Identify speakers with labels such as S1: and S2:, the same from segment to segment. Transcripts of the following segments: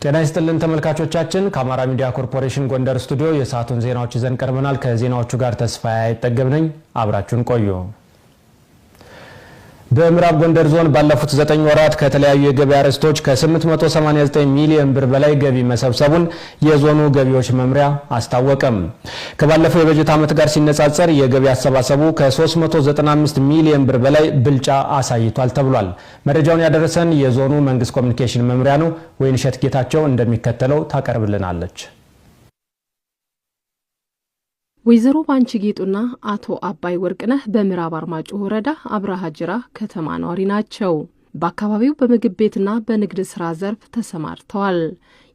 S1: ጤና ይስጥልን ተመልካቾቻችን ከአማራ ሚዲያ ኮርፖሬሽን ጎንደር ስቱዲዮ የሰዓቱን ዜናዎች ይዘን ቀርበናል። ከዜናዎቹ ጋር ተስፋዬ አይጠገብነኝ አብራችሁን ቆዩ። በምዕራብ ጎንደር ዞን ባለፉት 9 ወራት ከተለያዩ የገበያ ርዕሶች ከ889 ሚሊዮን ብር በላይ ገቢ መሰብሰቡን የዞኑ ገቢዎች መምሪያ አስታወቀም። ከባለፈው የበጀት ዓመት ጋር ሲነጻጸር የገቢ አሰባሰቡ ከ395 ሚሊዮን ብር በላይ ብልጫ አሳይቷል ተብሏል። መረጃውን ያደረሰን የዞኑ መንግስት ኮሚኒኬሽን መምሪያ ነው። ወይንሸት ጌታቸው እንደሚከተለው ታቀርብልናለች።
S2: ወይዘሮ ባንቺ ጌጡና አቶ አባይ ወርቅነህ በምዕራብ አርማጭሆ ወረዳ አብራሃጅራ ከተማ ነዋሪ ናቸው። በአካባቢው በምግብ ቤትና በንግድ ስራ ዘርፍ ተሰማርተዋል።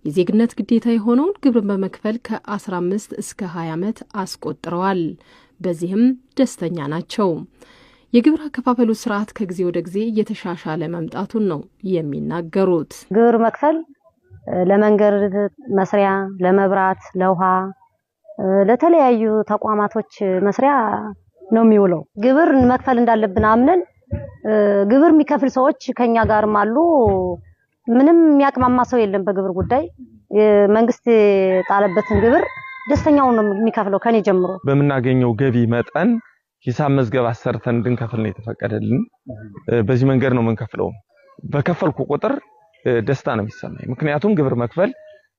S2: የዜግነት ግዴታ የሆነውን ግብርን በመክፈል ከ15 እስከ 20 ዓመት አስቆጥረዋል። በዚህም ደስተኛ ናቸው። የግብር አከፋፈሉ ስርዓት ከጊዜ ወደ ጊዜ እየተሻሻለ መምጣቱን ነው የሚናገሩት።
S3: ግብር መክፈል ለመንገድ መስሪያ፣ ለመብራት፣ ለውሃ ለተለያዩ ተቋማቶች መስሪያ ነው የሚውለው። ግብር መክፈል እንዳለብን አምነን ግብር የሚከፍል ሰዎች ከኛ ጋርም አሉ። ምንም የሚያቅማማ ሰው የለም በግብር ጉዳይ። መንግስት ጣለበትን ግብር ደስተኛው ነው የሚከፍለው ከኔ ጀምሮ።
S4: በመናገኘው ገቢ መጠን ሂሳብ መዝገብ አሰርተን እንድንከፍል ነው የተፈቀደልን። በዚህ መንገድ ነው የምንከፍለው። በከፈልኩ ቁጥር ደስታ ነው የሚሰማኝ። ምክንያቱም ግብር መክፈል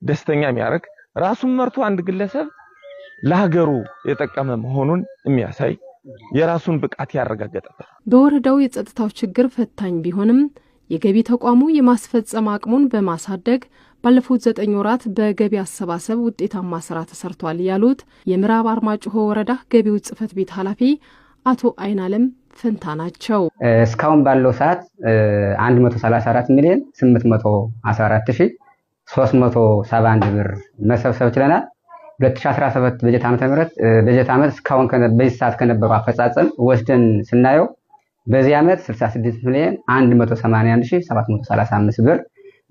S4: ደስተኛ የሚያደርግ ራሱን መርቶ አንድ ግለሰብ ለሀገሩ የጠቀመ መሆኑን የሚያሳይ የራሱን ብቃት ያረጋገጠበት።
S2: በወረዳው የጸጥታው ችግር ፈታኝ ቢሆንም የገቢ ተቋሙ የማስፈጸም አቅሙን በማሳደግ ባለፉት 9 ወራት በገቢ አሰባሰብ ውጤታማ ስራ ተሰርቷል ያሉት የምዕራብ አርማጭሆ ወረዳ ገቢዎች ጽሕፈት ቤት ኃላፊ አቶ አይናለም ፈንታ ናቸው።
S5: እስካሁን ባለው ሰዓት 134 ሚሊዮን 814371 ብር መሰብሰብ ችለናል። 2017 በጀት ዓመት እስካሁን በዚህ ሰዓት ከነበረው አፈጻጸም ወስደን ስናየው በዚህ ዓመት 66 ሚሊዮን 181735 ብር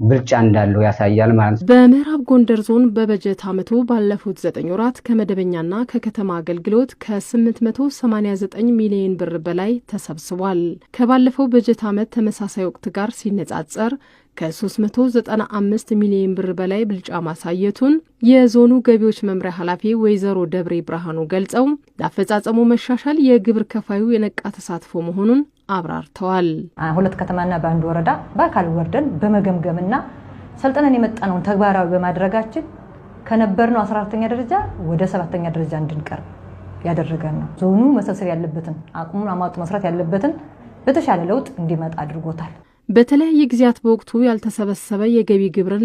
S5: ብልጫ እንዳለው ያሳያል ማለት ነው።
S2: በምዕራብ ጎንደር ዞን በበጀት ዓመቱ ባለፉት 9 ወራት ከመደበኛና ከከተማ አገልግሎት ከ889 ሚሊዮን ብር በላይ ተሰብስቧል። ከባለፈው በጀት ዓመት ተመሳሳይ ወቅት ጋር ሲነጻጸር ከ395 ሚሊዮን ብር በላይ ብልጫ ማሳየቱን የዞኑ ገቢዎች መምሪያ ኃላፊ ወይዘሮ ደብሬ ብርሃኑ ገልጸው ለአፈጻጸሙ መሻሻል የግብር ከፋዩ የነቃ ተሳትፎ መሆኑን አብራርተዋል።
S6: 2 ከተማና በአንድ ወረዳ በአካል ወርደን በመገምገምና ሰልጠነን የመጣነውን ተግባራዊ በማድረጋችን ከነበርነው 14ኛ ደረጃ ወደ 7ኛ ደረጃ እንድንቀርብ ያደረገን ነው። ዞኑ መሰብሰብ ያለበትን አቅሙን አሟጦ መስራት ያለበትን በተሻለ ለውጥ እንዲመጣ አድርጎታል።
S2: በተለያየ ጊዜያት በወቅቱ ያልተሰበሰበ የገቢ ግብርን